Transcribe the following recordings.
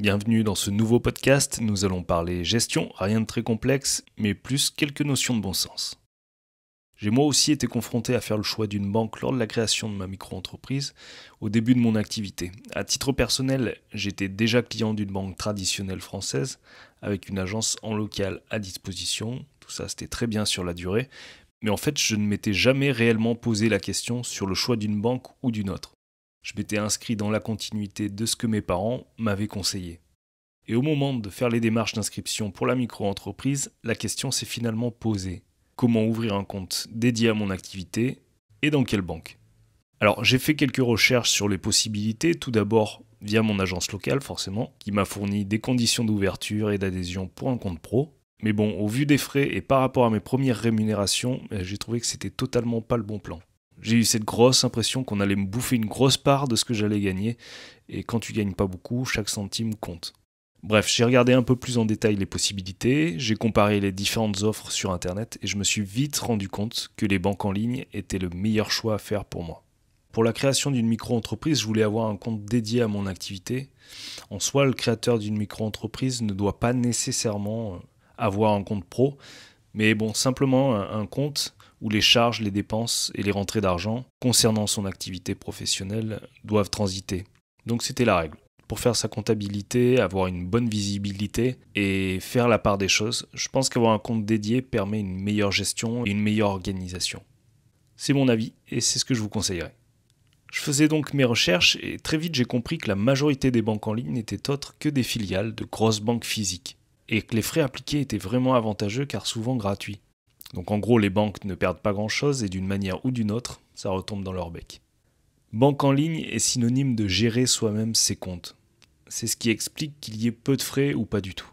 Bienvenue dans ce nouveau podcast, nous allons parler gestion, rien de très complexe, mais plus quelques notions de bon sens. J'ai moi aussi été confronté à faire le choix d'une banque lors de la création de ma micro-entreprise, au début de mon activité. À titre personnel, j'étais déjà client d'une banque traditionnelle française, avec une agence en local à disposition, tout ça c'était très bien sur la durée, mais en fait je ne m'étais jamais réellement posé la question sur le choix d'une banque ou d'une autre. Je m'étais inscrit dans la continuité de ce que mes parents m'avaient conseillé. Et au moment de faire les démarches d'inscription pour la micro-entreprise, la question s'est finalement posée. Comment ouvrir un compte dédié à mon activité et dans quelle banque ? Alors j'ai fait quelques recherches sur les possibilités, tout d'abord via mon agence locale forcément, qui m'a fourni des conditions d'ouverture et d'adhésion pour un compte pro. Mais bon, au vu des frais et par rapport à mes premières rémunérations, j'ai trouvé que c'était totalement pas le bon plan. J'ai eu cette grosse impression qu'on allait me bouffer une grosse part de ce que j'allais gagner, et quand tu gagnes pas beaucoup, chaque centime compte. Bref, j'ai regardé un peu plus en détail les possibilités, j'ai comparé les différentes offres sur internet et je me suis vite rendu compte que les banques en ligne étaient le meilleur choix à faire pour moi. Pour la création d'une micro-entreprise, je voulais avoir un compte dédié à mon activité. En soi, le créateur d'une micro-entreprise ne doit pas nécessairement avoir un compte pro, mais bon, simplement un compte où les charges, les dépenses et les rentrées d'argent concernant son activité professionnelle doivent transiter. Donc c'était la règle. Pour faire sa comptabilité, avoir une bonne visibilité et faire la part des choses, je pense qu'avoir un compte dédié permet une meilleure gestion et une meilleure organisation. C'est mon avis et c'est ce que je vous conseillerais. Je faisais donc mes recherches et très vite j'ai compris que la majorité des banques en ligne n'étaient autres que des filiales de grosses banques physiques et que les frais appliqués étaient vraiment avantageux car souvent gratuits. Donc en gros les banques ne perdent pas grand chose et d'une manière ou d'une autre, ça retombe dans leur bec. Banque en ligne est synonyme de gérer soi-même ses comptes. C'est ce qui explique qu'il y ait peu de frais ou pas du tout.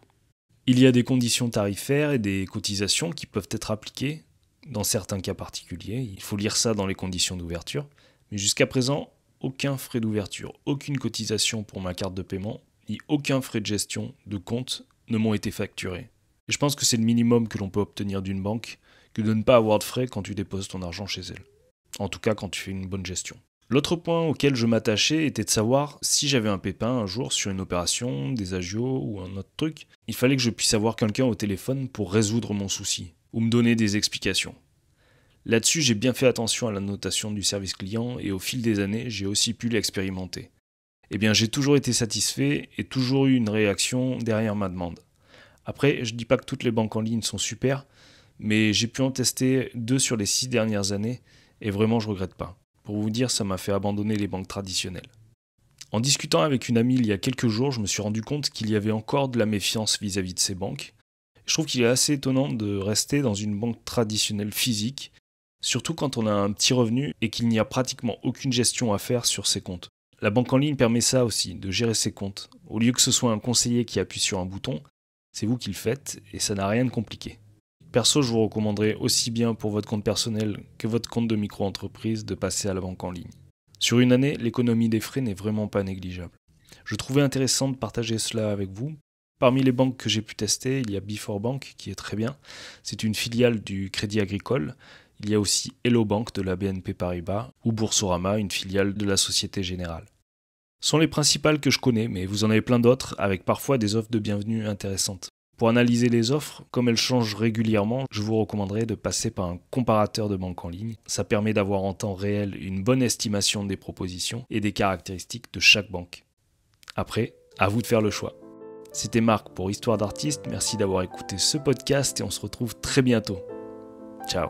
Il y a des conditions tarifaires et des cotisations qui peuvent être appliquées dans certains cas particuliers. Il faut lire ça dans les conditions d'ouverture. Mais jusqu'à présent, aucun frais d'ouverture, aucune cotisation pour ma carte de paiement, ni aucun frais de gestion de compte ne m'ont été facturés. Et je pense que c'est le minimum que l'on peut obtenir d'une banque que de ne pas avoir de frais quand tu déposes ton argent chez elle. En tout cas quand tu fais une bonne gestion. L'autre point auquel je m'attachais était de savoir si j'avais un pépin un jour sur une opération, des agios ou un autre truc, il fallait que je puisse avoir quelqu'un au téléphone pour résoudre mon souci, ou me donner des explications. Là-dessus, j'ai bien fait attention à la notation du service client et au fil des années, j'ai aussi pu l'expérimenter. Eh bien, j'ai toujours été satisfait et toujours eu une réaction derrière ma demande. Après, je dis pas que toutes les banques en ligne sont super, mais j'ai pu en tester 2 sur les 6 dernières années et vraiment je regrette pas. Pour vous dire, ça m'a fait abandonner les banques traditionnelles. En discutant avec une amie il y a quelques jours, je me suis rendu compte qu'il y avait encore de la méfiance vis-à-vis de ces banques. Je trouve qu'il est assez étonnant de rester dans une banque traditionnelle physique, surtout quand on a un petit revenu et qu'il n'y a pratiquement aucune gestion à faire sur ses comptes. La banque en ligne permet ça aussi, de gérer ses comptes. Au lieu que ce soit un conseiller qui appuie sur un bouton, c'est vous qui le faites et ça n'a rien de compliqué. Perso, je vous recommanderais aussi bien pour votre compte personnel que votre compte de micro-entreprise de passer à la banque en ligne. Sur une année, l'économie des frais n'est vraiment pas négligeable. Je trouvais intéressant de partager cela avec vous. Parmi les banques que j'ai pu tester, il y a Before Bank qui est très bien. C'est une filiale du Crédit Agricole. Il y a aussi Hello Bank de la BNP Paribas ou Boursorama, une filiale de la Société Générale. Ce sont les principales que je connais, mais vous en avez plein d'autres avec parfois des offres de bienvenue intéressantes. Pour analyser les offres, comme elles changent régulièrement, je vous recommanderais de passer par un comparateur de banque en ligne. Ça permet d'avoir en temps réel une bonne estimation des propositions et des caractéristiques de chaque banque. Après, à vous de faire le choix. C'était Marc pour Histoire d'artiste, merci d'avoir écouté ce podcast et on se retrouve très bientôt. Ciao.